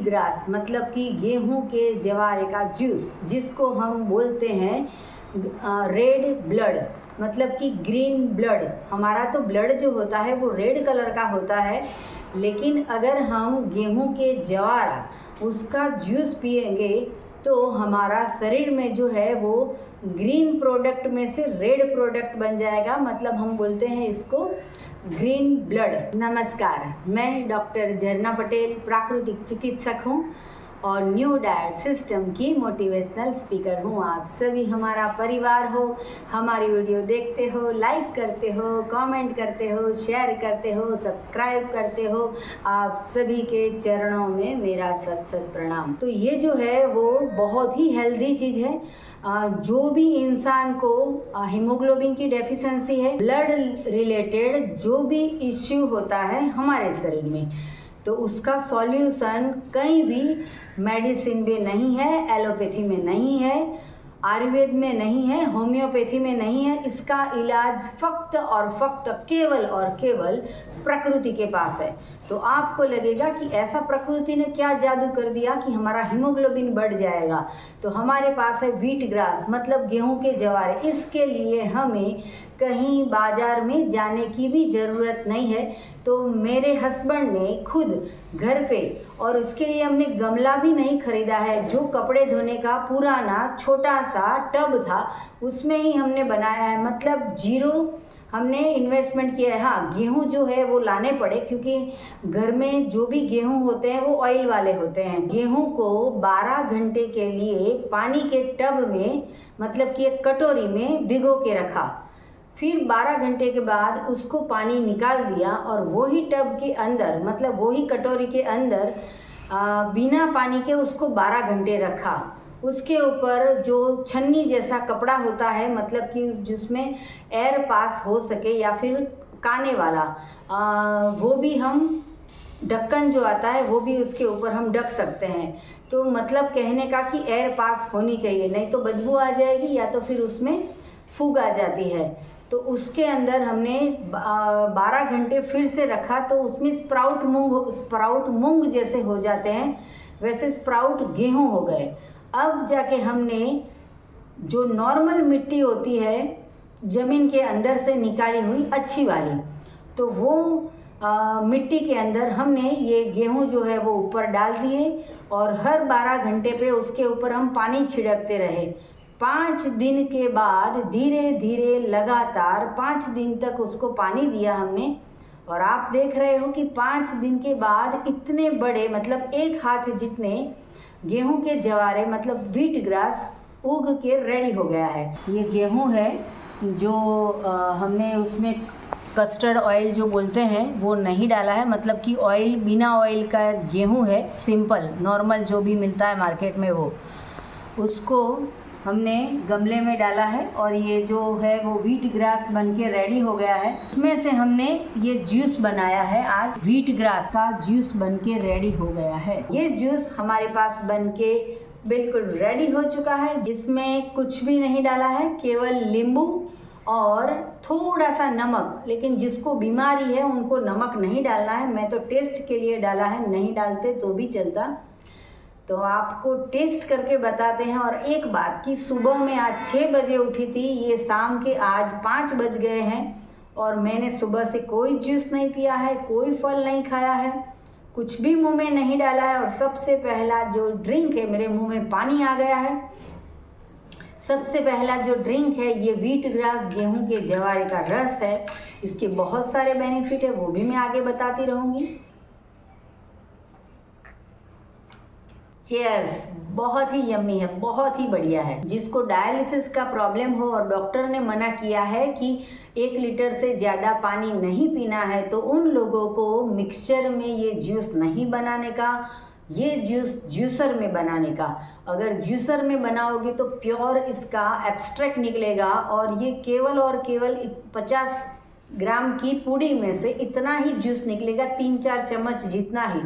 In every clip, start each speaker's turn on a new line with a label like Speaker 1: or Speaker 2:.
Speaker 1: Grass मतलब कि गेहूं के जवारे का जूस, जिसको हम बोलते हैं रेड ब्लड, मतलब कि ग्रीन ब्लड। हमारा तो ब्लड जो होता है वो रेड कलर का होता है, लेकिन अगर हम गेहूं के जवारा उसका जूस पिएंगे तो हमारा शरीर में जो है वो ग्रीन प्रोडक्ट में से रेड प्रोडक्ट बन जाएगा, मतलब हम बोलते हैं इसको ग्रीन ब्लड। नमस्कार, मैं डॉक्टर झरना पटेल प्राकृतिक चिकित्सक हूँ और न्यू डाइट सिस्टम की मोटिवेशनल स्पीकर हूँ। आप सभी हमारा परिवार हो, हमारी वीडियो देखते हो, लाइक करते हो, कमेंट करते हो, शेयर करते हो, सब्सक्राइब करते हो, आप सभी के चरणों में मेरा सत सत प्रणाम। तो ये जो है वो बहुत ही हेल्दी चीज़ है। जो भी इंसान को हीमोग्लोबिन की डेफिशिएंसी है, ब्लड रिलेटेड जो भी इश्यू होता है हमारे शरीर में, तो उसका सॉल्यूशन कहीं भी मेडिसिन में नहीं है, एलोपैथी में नहीं है, आयुर्वेद में नहीं है, होम्योपैथी में नहीं है। इसका इलाज फक्त और फक्त केवल और केवल प्रकृति के पास है। तो आपको लगेगा कि ऐसा प्रकृति ने क्या जादू कर दिया कि हमारा हीमोग्लोबिन बढ़ जाएगा। तो हमारे पास है व्हीट ग्रास, मतलब गेहूं के जवारे। इसके लिए हमें कहीं बाजार में जाने की भी ज़रूरत नहीं है। तो मेरे हस्बैंड ने खुद घर पे, और इसके लिए हमने गमला भी नहीं खरीदा है, जो कपड़े धोने का पुराना छोटा सा टब था उसमें ही हमने बनाया है, मतलब जीरो हमने इन्वेस्टमेंट किया है। हाँ, गेहूं जो है वो लाने पड़े, क्योंकि घर में जो भी गेहूं होते हैं वो ऑयल वाले होते हैं। गेहूं को 12 घंटे के लिए पानी के टब में, मतलब कि एक कटोरी में भिगो के रखा, फिर 12 घंटे के बाद उसको पानी निकाल दिया और वही टब के अंदर, मतलब वही कटोरी के अंदर बिना पानी के उसको 12 घंटे रखा। उसके ऊपर जो छन्नी जैसा कपड़ा होता है, मतलब कि जिसमें एयर पास हो सके, या फिर काने वाला वो भी हम ढक्कन जो आता है वो भी उसके ऊपर हम ढक सकते हैं। तो मतलब कहने का कि एयर पास होनी चाहिए, नहीं तो बदबू आ जाएगी या तो फिर उसमें फूग आ जाती है। तो उसके अंदर हमने 12 घंटे फिर से रखा, तो उसमें स्प्राउट मूंग जैसे हो जाते हैं, वैसे स्प्राउट गेहूं हो गए। अब जाके हमने जो नॉर्मल मिट्टी होती है ज़मीन के अंदर से निकाली हुई अच्छी वाली, तो वो मिट्टी के अंदर हमने ये गेहूं जो है वो ऊपर डाल दिए और हर 12 घंटे पे उसके ऊपर हम पानी छिड़कते रहे। 5 दिन के बाद धीरे धीरे लगातार 5 दिन तक उसको पानी दिया हमने, और आप देख रहे हो कि 5 दिन के बाद इतने बड़े, मतलब एक हाथ जितने गेहूं के जवारे, मतलब व्हीट ग्रास उग के रेडी हो गया है। ये गेहूं है जो हमने उसमें कस्टर्ड ऑयल जो बोलते हैं वो नहीं डाला है, मतलब कि ऑयल, बिना ऑयल का गेहूं है, सिंपल नॉर्मल जो भी मिलता है मार्केट में वो, उसको हमने गमले में डाला है और ये जो है वो व्हीट ग्रास बन के रेडी हो गया है। उसमें से हमने ये जूस बनाया है, आज व्हीट ग्रास का जूस बन के रेडी हो गया है। ये जूस हमारे पास बन के बिल्कुल रेडी हो चुका है, जिसमें कुछ भी नहीं डाला है, केवल नींबू और थोड़ा सा नमक। लेकिन जिसको बीमारी है उनको नमक नहीं डालना है, मैं तो टेस्ट के लिए डाला है, नहीं डालते तो भी चलता। तो आपको टेस्ट करके बताते हैं। और एक बात कि सुबह में आज 6 बजे उठी थी, ये शाम के आज 5 बज गए हैं और मैंने सुबह से कोई जूस नहीं पिया है, कोई फल नहीं खाया है, कुछ भी मुंह में नहीं डाला है। और सबसे पहला जो ड्रिंक है, मेरे मुंह में पानी आ गया है। सबसे पहला जो ड्रिंक है ये व्हीट ग्रास गेहूं के जवारे का रस है। इसके बहुत सारे बेनिफिट है, वो भी मैं आगे बताती रहूँगी। चीयर्स, बहुत ही यम्मी है, बहुत ही बढ़िया है। जिसको डायलिसिस का प्रॉब्लम हो और डॉक्टर ने मना किया है कि 1 लीटर से ज़्यादा पानी नहीं पीना है, तो उन लोगों को मिक्सचर में ये जूस नहीं बनाने का, ये जूस जूसर में बनाने का। अगर जूसर में बनाओगे तो प्योर इसका एक्सट्रैक्ट निकलेगा और ये केवल और केवल 50 ग्राम की पूड़ी में से इतना ही जूस निकलेगा, 3-4 चम्मच जितना ही।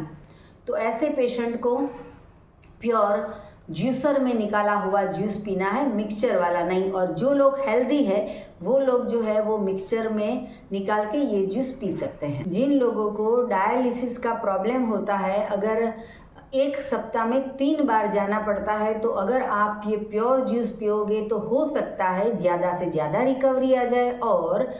Speaker 1: तो ऐसे पेशेंट को प्योर जूसर में निकाला हुआ जूस पीना है, मिक्सचर वाला नहीं। और जो लोग हेल्दी है वो लोग जो है वो मिक्सचर में निकाल के ये जूस पी सकते हैं। जिन लोगों को डायलिसिस का प्रॉब्लम होता है, अगर एक सप्ताह में 3 बार जाना पड़ता है। तो अगर आप ये प्योर जूस पियोगे तो हो सकता है ज़्यादा से ज़्यादा रिकवरी आ जाए, और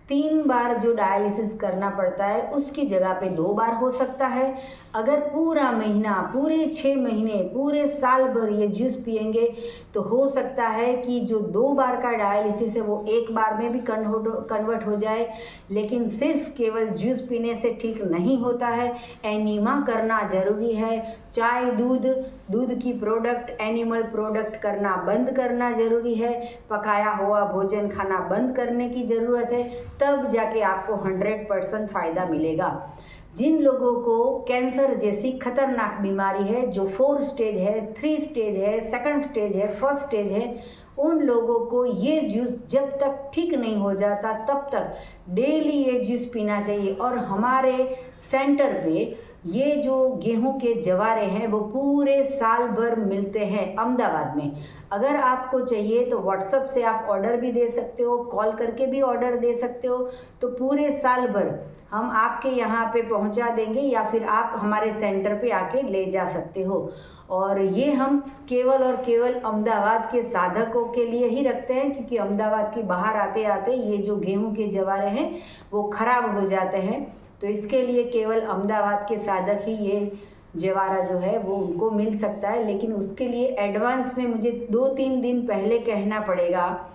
Speaker 1: 3 बार जो डायलिसिस करना पड़ता है उसकी जगह पे 2 बार हो सकता है। अगर पूरा महीना, पूरे 6 महीने, पूरे साल भर ये जूस पिएंगे तो हो सकता है कि जो 2 बार का डायलिसिस है वो 1 बार में भी कन्वर्ट हो जाए। लेकिन सिर्फ केवल जूस पीने से ठीक नहीं होता है, एनीमा करना ज़रूरी है। चाय, दूध की प्रोडक्ट, एनिमल प्रोडक्ट करना बंद करना ज़रूरी है। पकाया हुआ भोजन खाना बंद करने की ज़रूरत है, तब जाके आपको 100% फ़ायदा मिलेगा। जिन लोगों को कैंसर जैसी खतरनाक बीमारी है, जो 4 स्टेज है, 3 स्टेज है, 2nd स्टेज है, 1st स्टेज है, उन लोगों को ये जूस जब तक ठीक नहीं हो जाता तब तक डेली ये जूस पीना चाहिए। और हमारे सेंटर पे ये जो गेहूं के जवारे हैं वो पूरे साल भर मिलते हैं अहमदाबाद में। अगर आपको चाहिए तो व्हाट्सएप से आप ऑर्डर भी दे सकते हो, कॉल करके भी ऑर्डर दे सकते हो। तो पूरे साल भर हम आपके यहाँ पे पहुँचा देंगे, या फिर आप हमारे सेंटर पे आके ले जा सकते हो। और ये हम केवल और केवल अहमदाबाद के साधकों के लिए ही रखते हैं, क्योंकि अहमदाबाद के बाहर आते आते ये जो गेहूं के जवारे हैं वो ख़राब हो जाते हैं। तो इसके लिए केवल अहमदाबाद के साधक ही ये जवारा जो है वो उनको मिल सकता है। लेकिन उसके लिए एडवांस में मुझे 2-3 दिन पहले कहना पड़ेगा,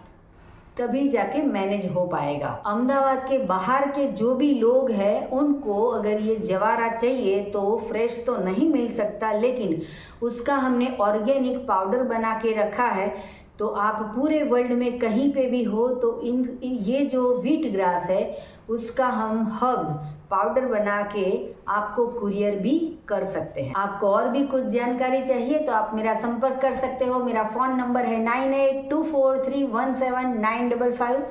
Speaker 1: तभी जाके मैनेज हो पाएगा। अहमदाबाद के बाहर के जो भी लोग हैं उनको अगर ये जवारा चाहिए तो फ्रेश तो नहीं मिल सकता, लेकिन उसका हमने ऑर्गेनिक पाउडर बना के रखा है। तो आप पूरे वर्ल्ड में कहीं पे भी हो तो ये जो व्हीट ग्रास है उसका हम हर्ब्स पाउडर बना के आपको कुरियर भी कर सकते हैं। आपको और भी कुछ जानकारी चाहिए तो आप मेरा संपर्क कर सकते हो। मेरा फ़ोन नंबर है 9824317955।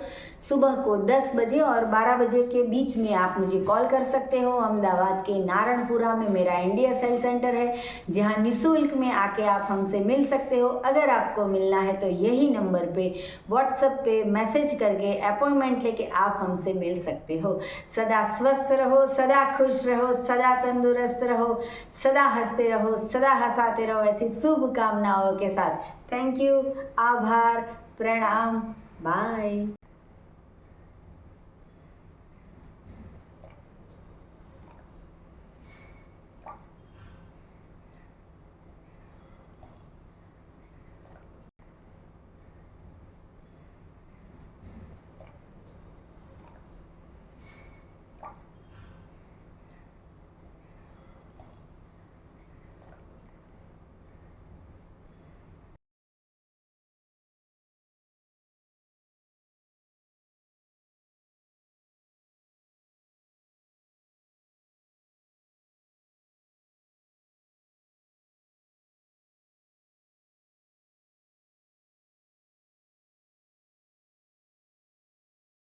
Speaker 1: सुबह को 10 बजे और 12 बजे के बीच में आप मुझे कॉल कर सकते हो। अहमदाबाद के नारायणपुरा में मेरा इंडिया सेल सेंटर है, जहां निःशुल्क में आके आप हमसे मिल सकते हो। अगर आपको मिलना है तो यही नंबर पे व्हाट्सएप पे मैसेज करके अपॉइंटमेंट लेके आप हमसे मिल सकते हो। सदा स्वस्थ रहो, सदा खुश रहो, सदा तंदुरुस्त रहो, सदा हंसते रहो, सदा हंसाते रहो, ऐसी शुभकामनाओं के साथ। थैंक यू, आभार, प्रणाम, बाय।